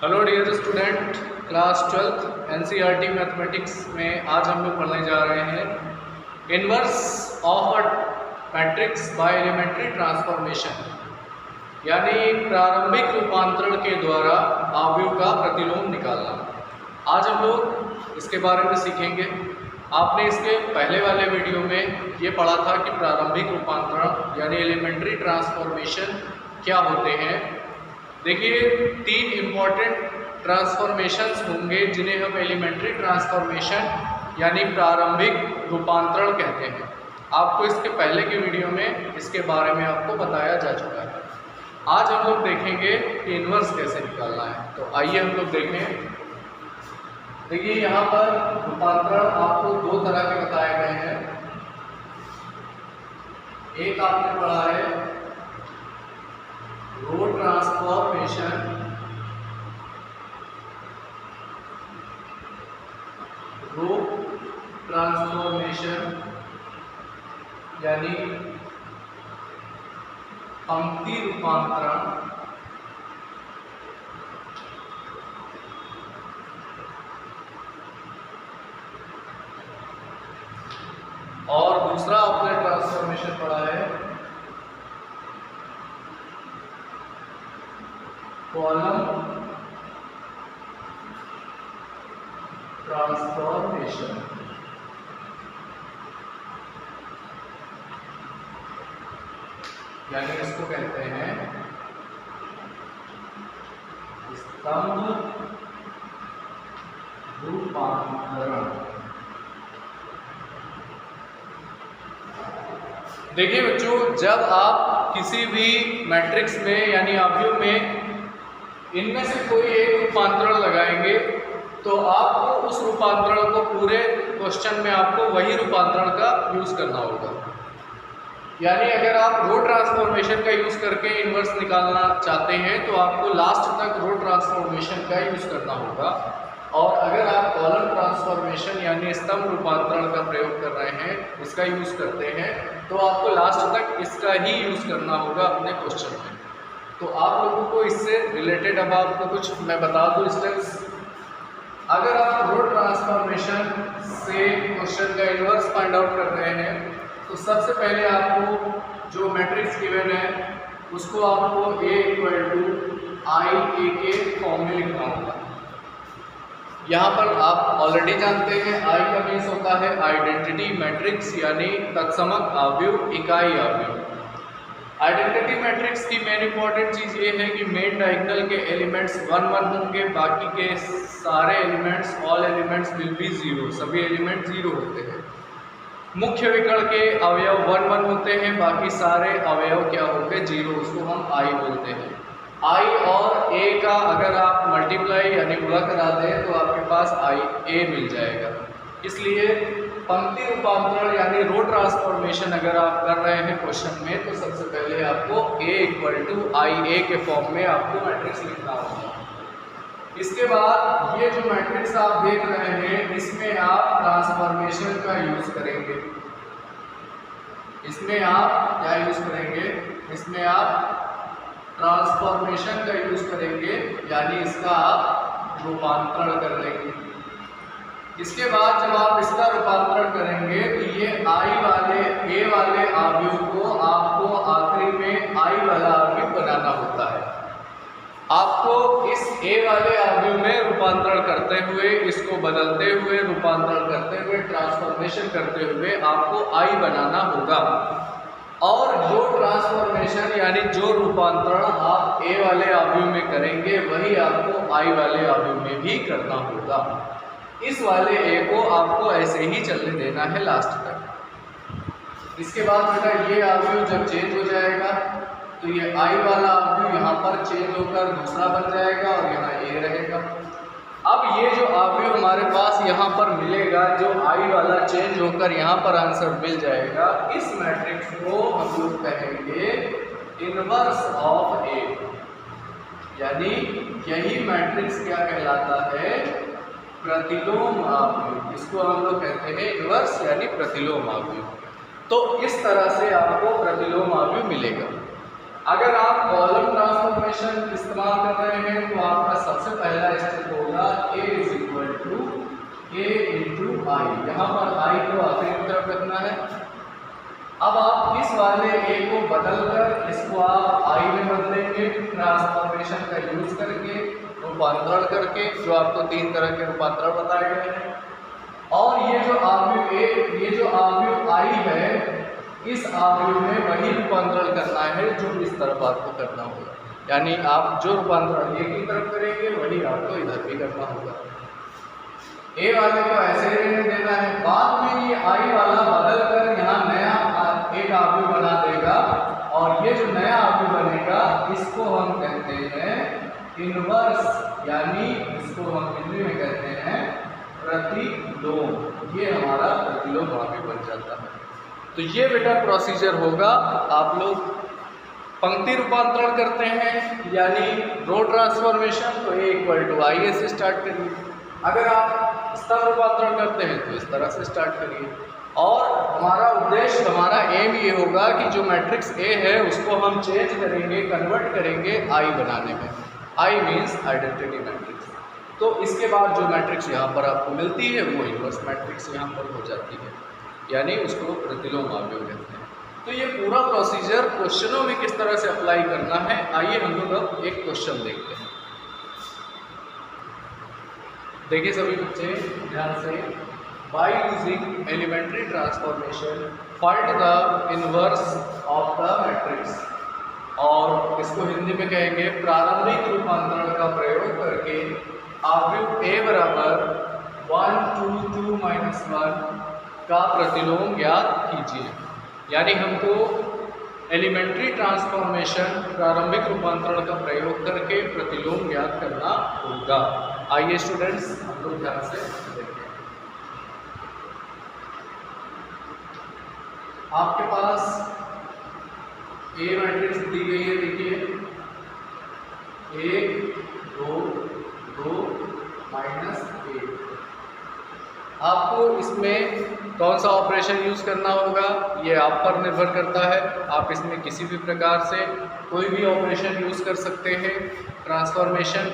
Hello dear student, class 12th NCERT mathematics में आज हम लोग पढ़ने जा रहे हैं inverse of a matrix by elementary transformation, यानी प्रारंभिक रूपांतरण के द्वारा अवयव का प्रतिलोम निकालना। आज हम लोग इसके बारे में सीखेंगे। आपने इसके पहले वाले वीडियो में ये पढ़ा था कि प्रारंभिक रूपांतरण यानी एलिमेंट्री ट्रांसफॉर्मेशन क्या होते हैं। देखिए, तीन इम्पॉर्टेंट ट्रांसफॉर्मेशंस होंगे जिन्हें हम एलिमेंट्री ट्रांसफॉर्मेशन यानी प्रारंभिक रूपांतरण कहते हैं। आपको इसके पहले के वीडियो में इसके बारे में आपको बताया जा चुका है। आज हम लोग देखेंगे कि इन्वर्स कैसे निकालना है। तो आइए हम लोग देखें। देखिए, यहाँ पर रूपांतरण आपको दो तरह के बताए गए हैं। एक आपने पढ़ा है रो ट्रांसफॉर्मेशन, रो ट्रांसफॉर्मेशन यानी पंक्ति रूपांतरण, और दूसरा आपने ट्रांसफॉर्मेशन पढ़ा है कॉलम ट्रांसफॉर्मेशन। यानी इसको कहते हैं स्तंभ रूपांतरण। देखिए बच्चों, जब आप किसी भी मैट्रिक्स में यानी अवयव में इनमें से कोई एक रूपांतरण लगाएंगे तो आपको उस रूपांतरण को पूरे क्वेश्चन में आपको वही रूपांतरण का यूज़ करना होगा। यानी अगर आप रो ट्रांसफॉर्मेशन का यूज़ करके इन्वर्स निकालना चाहते हैं तो आपको लास्ट तक रो ट्रांसफॉर्मेशन का यूज़ करना होगा, और अगर आप कॉलम ट्रांसफॉर्मेशन यानी स्तंभ रूपांतरण का प्रयोग कर रहे हैं, इसका यूज़ करते हैं, तो आपको लास्ट तक इसका ही यूज़ करना होगा अपने क्वेश्चन में। तो आप लोगों को इससे रिलेटेड अब आपको कुछ मैं बता दूं स्टेप्स। अगर आप रो ट्रांसफॉर्मेशन से क्वेश्चन का इन्वर्स फाइंड आउट कर रहे हैं तो सबसे पहले आपको जो मैट्रिक्स गिवन है उसको आपको A = IA के फॉर्म में लिखना होगा। यहाँ पर आप ऑलरेडी जानते हैं I का मीन्स होता है आइडेंटिटी मैट्रिक्स यानी तत्समक अवयव, इकाई अवयव। आइडेंटिटी मैट्रिक्स की मेन इंपॉर्टेंट चीज़ ये है कि मेन डायगोनल के एलिमेंट्स 1 1 होंगे, बाकी के सारे elements all elements will be 0, सभी एलिमेंट 0 होते हैं। मुख्य विकर्ण के अवयव 1 1 होते हैं, बाकी सारे अवयव क्या होते हैं 0, उसको हम I बोलते हैं। I और A का अगर आप मल्टीप्लाई यानी गुणा करा दें तो आपके पास IA मिल जाएगा। इसलिए पंक्ति रूपांतरण यानी रो ट्रांसफॉर्मेशन अगर आप कर रहे हैं क्वेश्चन में तो सबसे पहले आपको A = IA के फॉर्म में आपको मैट्रिक्स लिखना होगा। इसके बाद ये जो मैट्रिक्स आप देख रहे हैं इसमें आप ट्रांसफॉर्मेशन का यूज करेंगे। इसमें आप क्या यूज करेंगे? इसमें आप ट्रांसफॉर्मेशन का यूज करेंगे, यानी इसका आप रूपांतरण कर लेंगे। इसके बाद जब आप इसका रूपांतरण करेंगे तो ये A वाले अवयव को आपको आखिरी में I वाला अवयव बनाना होता है। आपको इस A वाले अवयव में रूपांतरण करते हुए, इसको बदलते हुए, रूपांतरण करते हुए, ट्रांसफॉर्मेशन करते हुए आपको I बनाना होगा। और जो ट्रांसफॉर्मेशन यानी जो रूपांतरण आप A वाले अवयव में करेंगे वही आपको I वाले अवयव में भी करना होगा। इस वाले A को आपको ऐसे ही चलने देना है लास्ट तक। इसके बाद बेटा ये अवयव जब चेंज हो जाएगा तो ये I वाला अवयव यहाँ पर चेंज होकर दूसरा बन जाएगा और यहाँ A रहेगा। अब ये जो अवयव हमारे पास यहाँ पर मिलेगा, जो I वाला चेंज होकर यहाँ पर आंसर मिल जाएगा, इस मैट्रिक्स को हम लोग कहेंगे इनवर्स ऑफ A। यानी यही मैट्रिक्स क्या कहलाता है? प्रतिलोम अवयव। इसको हम लोग कहते हैं इनवर्स यानी प्रतिलोम अवयव। तो इस तरह से आपको प्रतिलोम अवयव मिलेगा। अगर आप कॉलम ट्रांसफॉर्मेशन इस्तेमाल कर रहे हैं तो आपका सबसे पहला स्टेप होगा A is equal to A into I. यहाँ पर आई को आखिरी की तरफ रखना है। अब आप इस वाले A को बदलकर इसको आप आई में बदलेंगे ट्रांसफॉर्मेशन का यूज करके, रूपांतरण करके, जो आपको 3 तरह के रूपांतरण बताए गए हैं। और ये जो आव्यूह आई है, इस आव्यूह में वही रूपांतरण करना है जो इस तरफ आपको करना होगा। यानी आप जो रूपांतरण एक ही तरफ करेंगे वही आपको इधर भी करना होगा। ए वाले को ऐसे ही रहने देना है। बाद में ये आई वाला बदल कर यहाँ नया एक आव्यूह बना देगा, और ये जो नया आव्यूह बनेगा इसको हम कहते हैं इनवर्स, यानी इसको हम हिंदी में कहते हैं प्रतिलोम। ये हमारा प्रतिलोम आव्यूह बन जाता है। तो ये बेटा प्रोसीजर होगा। आप लोग पंक्ति रूपांतरण करते हैं यानी रो ट्रांसफॉर्मेशन, तो A इक्वल टू आई से स्टार्ट करिए। अगर आप स्तंभ रूपांतरण करते हैं तो इस तरह से स्टार्ट करिए। और हमारा उद्देश्य, हमारा एम ये होगा कि जो मैट्रिक्स A है उसको हम चेंज करेंगे, कन्वर्ट करेंगे आई बनाने में। I means identity matrix. तो इसके बाद जो मैट्रिक्स यहाँ पर आपको मिलती है वो इनवर्स मैट्रिक्स यहाँ पर हो जाती है, यानी उसको प्रतिलोम आव्यूह कहते हैं। तो ये पूरा प्रोसीजर क्वेश्चनों में किस तरह से अप्लाई करना है, आइए हम लोग अब एक क्वेश्चन देखते हैं। देखिए सभी बच्चे ध्यान से, by using elementary transformation find the inverse of the matrix. और इसको हिंदी में कहेंगे प्रारंभिक रूपांतरण का प्रयोग करके आव्यूह A बराबर 1 2 2 - 1 का प्रतिलोम ज्ञात कीजिए। यानी हमको एलिमेंट्री ट्रांसफॉर्मेशन प्रारंभिक रूपांतरण का प्रयोग करके प्रतिलोम ज्ञात करना होगा। आइए स्टूडेंट्स हम लोग ध्यान से देखें। आपके पास A मैट्रिक्स दी गई है, देखिए 1 2 2 -1। आपको इसमें कौन सा ऑपरेशन यूज़ करना होगा ये आप पर निर्भर करता है। आप इसमें किसी भी प्रकार से कोई भी ऑपरेशन यूज़ कर सकते हैं। ट्रांसफॉर्मेशन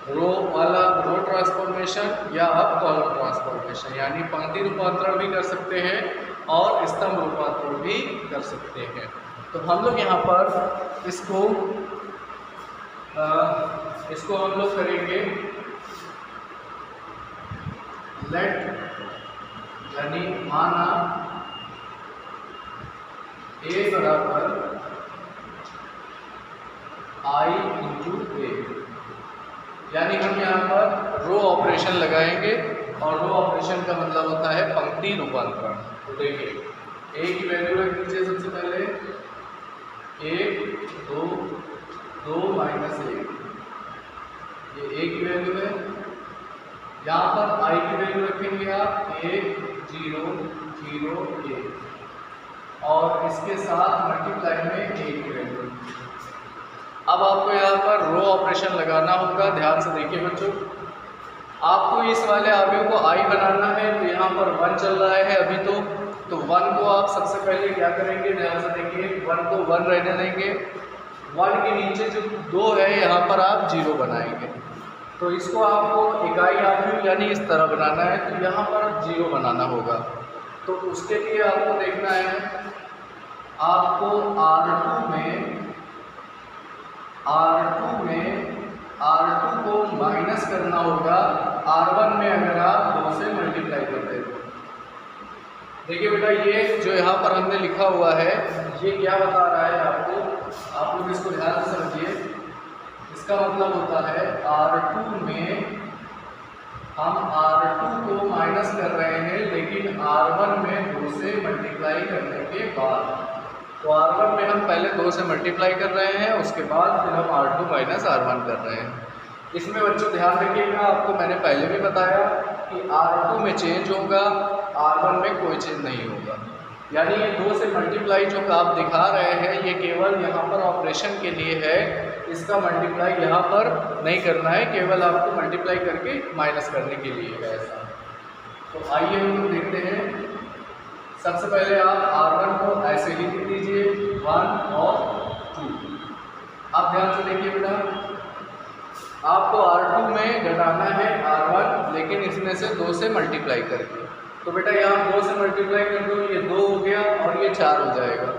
रो वाला रो ट्रांसफॉर्मेशन, या आप कॉलम ट्रांसफॉर्मेशन यानी पंक्ति रूपांतरण भी कर सकते हैं और स्तंभ रूपांतरण भी कर सकते हैं। तो हम लोग यहाँ पर इसको हम लोग करेंगे लेट, यानी माना A बराबर I इंटू A, यानी हम यहाँ पर रो ऑपरेशन लगाएंगे और रो ऑपरेशन का मतलब होता है पंक्ति रूपांतरण। तो देखिए A की वैल्यू रख दीजिए सबसे पहले 1 2 2 -1, ये A की वैल्यू है। यहाँ पर I की वैल्यू रखेंगे आप 1 0 0 1, और इसके साथ मल्टीप्लाई में 1 की वैल्यू। अब आपको यहाँ पर रो ऑपरेशन लगाना होगा। ध्यान से देखिए बच्चों, आपको इस वाले आव्यूह को I बनाना है। तो यहाँ पर 1 चल रहा है अभी तो 1 को आप सबसे पहले क्या करेंगे, ध्यान से देखिए 1 को 1 रहने देंगे। 1 के नीचे जो 2 है यहाँ पर आप 0 बनाएंगे। तो इसको आपको इकाई आव्यूह यानी इस तरह बनाना है, तो यहाँ पर 0 बनाना होगा। तो उसके लिए आपको देखना है, आपको R2 को माइनस करना होगा R1 में अगर आप 2 से मल्टीप्लाई करते हैं। देखिए बेटा, ये जो यहाँ पर हमने लिखा हुआ है ये क्या बता रहा है आपको, आप लोग इसको ध्यान से समझिए। इसका मतलब होता है R2 में हम R2 को माइनस कर रहे हैं, लेकिन R1 में 2 से मल्टीप्लाई करने के बाद। तो R1 में हम पहले 2 से मल्टीप्लाई कर रहे हैं, उसके बाद फिर हम R2 माइनस R1 कर रहे हैं। इसमें बच्चों ध्यान रखिएगा, आपको मैंने पहले भी बताया कि R2 में चेंज होगा, R1 में कोई चेंज नहीं होगा। यानी ये 2 से मल्टीप्लाई जो आप दिखा रहे हैं ये केवल यहाँ पर ऑपरेशन के लिए है, इसका मल्टीप्लाई यहाँ पर नहीं करना है, केवल आपको मल्टीप्लाई करके माइनस करने के लिए है ऐसा। तो आइए हम लोग देखते हैं। सबसे पहले आप R1 को ऐसे लिख दीजिए 1 और 2। आप ध्यान से देखिए बेटा, आपको R2 में घटाना है R1, लेकिन इसमें से 2 से मल्टीप्लाई करके। तो बेटा यहाँ 2 से मल्टीप्लाई कर दो, ये 2 हो गया और ये 4 हो जाएगा।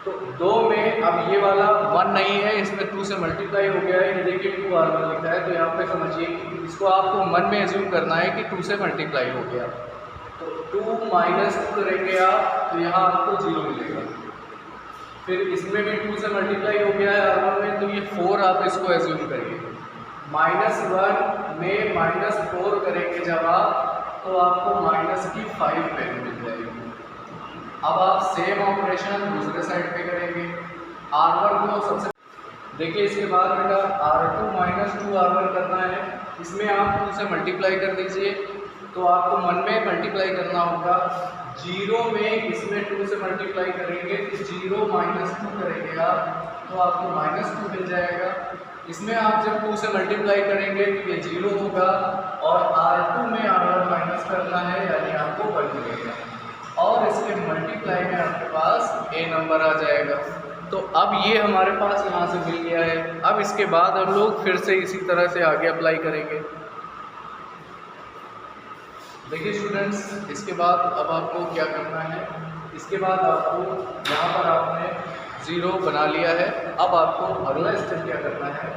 तो 2 में अब ये वाला 1 नहीं है, इसमें 2 से मल्टीप्लाई हो गया है, ये देखिए 2R1 लिखा है। तो यहाँ पे समझिए कि इसको आपको मन में एज्यूम करना है कि 2 से मल्टीप्लाई हो गया। तो 2 - 2 करेंगे आप, तो यहाँ आपको 0 मिलेगा। फिर इसमें भी 2 से मल्टीप्लाई हो गया है R1 में, तो ये 4 आप इसको एज्यूम करिए। -1 में -4 करेंगे जब आप, तो आपको -5 वैल्यू मिल जाएगी। अब आप सेम ऑपरेशन दूसरे साइड पे करेंगे। R1 को सबसे देखिए, इसके बाद बेटा R2 - 2R1 करना है, इसमें आप 2 से मल्टीप्लाई कर दीजिए। तो आपको मन में मल्टीप्लाई करना होगा। 0 में इसमें 2 से मल्टीप्लाई करेंगे, तो 0 - 2 करेंगे आप, तो आपको -2 मिल जाएगा। इसमें आप जब 2 से मल्टीप्लाई करेंगे तो ये 0 होगा, और R2 में R1 माइनस करना है, यानी आपको 1 मिलेगा, और इसके मल्टीप्लाई में आपके पास A नंबर आ जाएगा। तो अब ये हमारे पास यहाँ से मिल गया है। अब इसके बाद हम लोग फिर से इसी तरह से आगे अप्लाई करेंगे। देखिए स्टूडेंट्स, इसके बाद अब आपको क्या करना है, इसके बाद आपको यहाँ पर आपने 0 बना लिया है। अब आपको अगला स्टेप क्या करना है,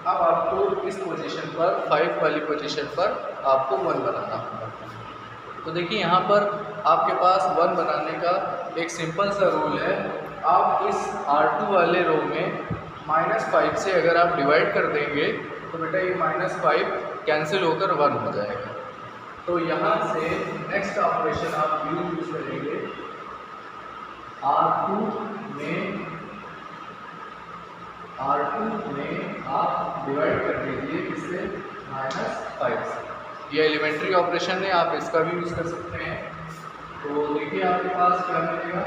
अब आपको इस पोजीशन पर 5 वाली पोजीशन पर आपको 1 बनाना होगा। तो देखिए यहाँ पर आपके पास 1 बनाने का एक सिंपल सा रूल है। आप इस R2 वाले रो में -5 से अगर आप डिवाइड कर देंगे तो बेटा ये -5 कैंसिल होकर 1 हो जाएगा। तो यहाँ से नेक्स्ट ऑपरेशन आप यूज करेंगे। R2 में आप डिवाइड कर दीजिए इससे -5 से। ये एलिमेंट्री ऑपरेशन है, आप इसका भी यूज़ कर सकते हैं। तो देखिए आपके पास क्या मिलेगा,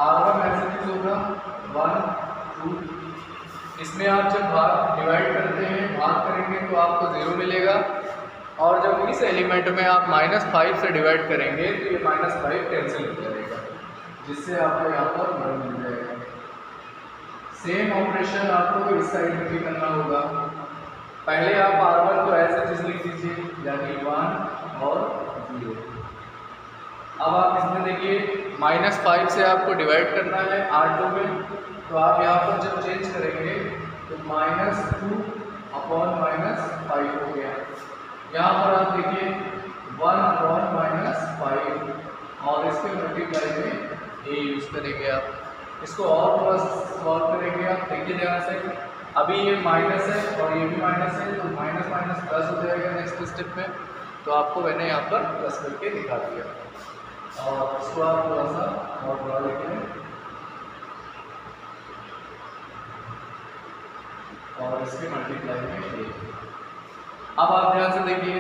R1 ऐसे चीज होगा 1 2, इसमें आप जब भाग डिवाइड करते हैं, भाग करेंगे तो आपको 0 मिलेगा, और जब इस एलिमेंट में आप -5 से डिवाइड करेंगे तो ये -5 कैंसिल हो जाएगा, जिससे आपको यहाँ पर 1 मिल जाएगा। सेम ऑपरेशन आपको इस साइड में भी करना होगा। पहले आप R1 को ऐसे चीज लिख दीजिए, यानी 1 और 0। अब आप इसमें देखिए -5 से आपको डिवाइड करना है R2 में, तो आप यहाँ पर जब चेंज करेंगे तो -2 अपॉन -5 हो गया। यहाँ पर आप देखिए 1 अपॉन -5, और इसके मल्टीप्लाई में A यूज़ करेंगे आप। इसको और थोड़ा सॉल्व करेंगे आप, देखिए ध्यान से। अभी ये माइनस है और ये भी माइनस है, तो माइनस माइनस प्लस हो जाएगा नेक्स्ट स्टेप में। तो आपको मैंने यहाँ पर प्लस करके दिखा दिया, और इसको आप थोड़ा सा और बड़ा लेते हैं, और इसके मल्टीप्लाई में। अब आप ध्यान से देखिए,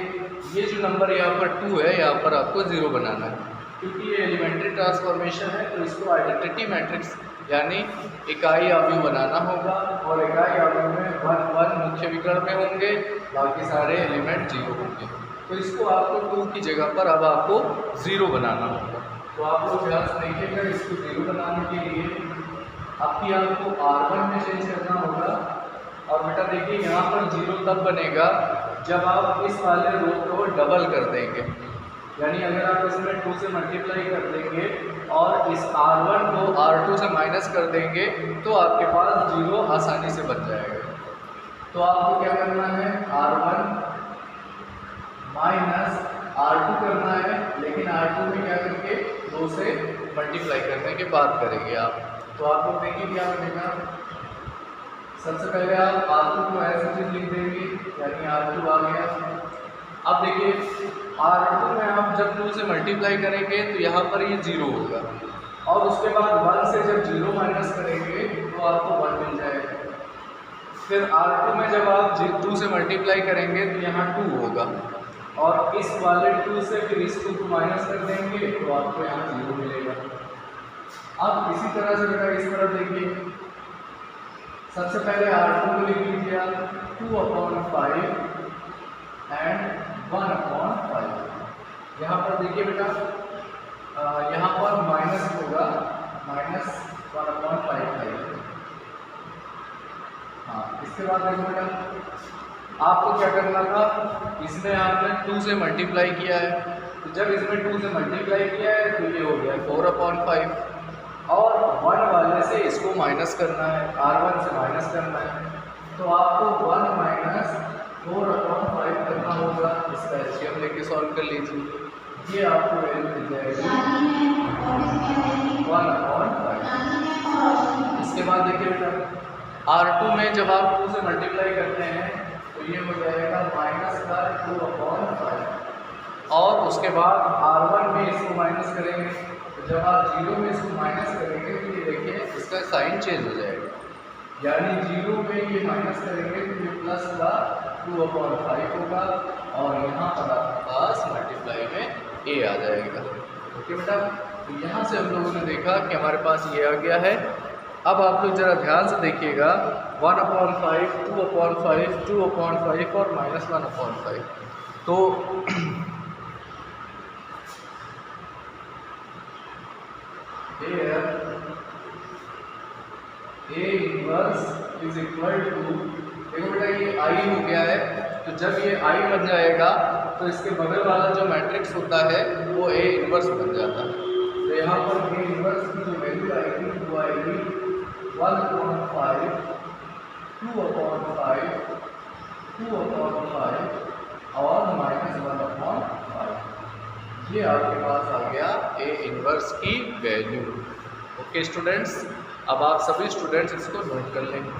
ये जो नंबर यहाँ पर 2 है, यहाँ पर आपको 0 बनाना है, क्योंकि ये एलिमेंट्री ट्रांसफॉर्मेशन है। तो इसको आइडेंटिटी मैट्रिक्स यानी इकाई अवयव बनाना होगा, और इकाई अवयव में 1 1 मुख्य विकर्ण में होंगे, बाकी सारे एलिमेंट 0 होंगे। तो इसको आपको 2 की जगह पर अब आपको 0 बनाना होगा। तो आप लोग ध्यान से देखिएगा, इसको 0 बनाने के लिए आपको R1 में चेंज करना होगा। और बेटा देखिए यहाँ पर 0 तब बनेगा जब आप इस वाले रो को डबल कर देंगे, यानी अगर आप इसमें 2 से मल्टीप्लाई कर देंगे और इस R1 को R2 से माइनस कर देंगे, तो आपके पास 0 आसानी से बन जाएगा। तो आपको क्या करना है, R1 माइनस R2 करना है, लेकिन R2 में क्या करके 2 से मल्टीप्लाई करने के बाद करेंगे आप। तो आप लोग देखिए क्या बनेगा। सबसे पहले आप R2 को ऐसे चीज लिख देंगे, यानी R2 आ गया। अब देखिए R2 में आप जब 2 से मल्टीप्लाई करेंगे तो यहाँ पर ये 0 होगा, और उसके बाद 1 से जब 0 माइनस करेंगे तो आपको 1 मिल जाएगा। फिर R2 में जब आप 2 से मल्टीप्लाई करेंगे तो यहाँ 2 होगा, और इस वाले 2 से फिर इस 2 को माइनस कर देंगे तो आपको यहाँ 0 मिलेगा। अब इसी तरह से बेटा इस तरफ देखिए, सबसे पहले R2 को लिख लीजिए 2/5 एंड 1/5। यहाँ पर देखिए बेटा, यहाँ पर माइनस होगा, -1/5 है। इसके बाद देखो बेटा, आपको क्या करना था, इसमें आपने 2 से मल्टीप्लाई किया है, तो जब इसमें 2 से मल्टीप्लाई किया है तो ये हो गया 4/5, और 1 वाले से इसको माइनस करना है, R1 से माइनस करना है, तो आपको 1 माइनस 4/5 करना होगा। इसका एलसीएम लेके सॉल्व कर लीजिए, ये आपको वैल्यू मिल जाएगी 1/5। इसके बाद देखिए बेटा, R2 में जब आप 2 से मल्टीप्लाई करते हैं तो ये हो जाएगा -2/5, और उसके बाद R1 में इसको माइनस करेंगे, तो जब आप 0 में इसको माइनस करेंगे तो ये देखिए इसका साइन चेंज हो जाएगा, यानी 0 में ये माइनस करेंगे तो ये प्लस का 2/5 होगा, और यहाँ पर आपके पास मल्टीप्लाई में a आ जाएगा। ओके बेटा, तो यहाँ से हम लोगों ने देखा कि हमारे पास ये आ गया है। अब आप लोग ज़रा ध्यान से देखिएगा, 1/5, 2/5, 2/5 और -1/5, तो A inverse is equal to, देखो बेटा ये I हो गया है, तो जब ये I बन जाएगा तो इसके बगल वाला जो मैट्रिक्स होता है वो A इनवर्स बन जाता है। तो यहाँ पर A इनवर्स की जो वैल्यू आएगी वो आएगी 1/5, 2/5, 2/5 और -1/5, ये आपके पास आ गया A इनवर्स की वैल्यू। ओके स्टूडेंट्स, अब आप सभी स्टूडेंट्स इसको नोट कर लेंगे।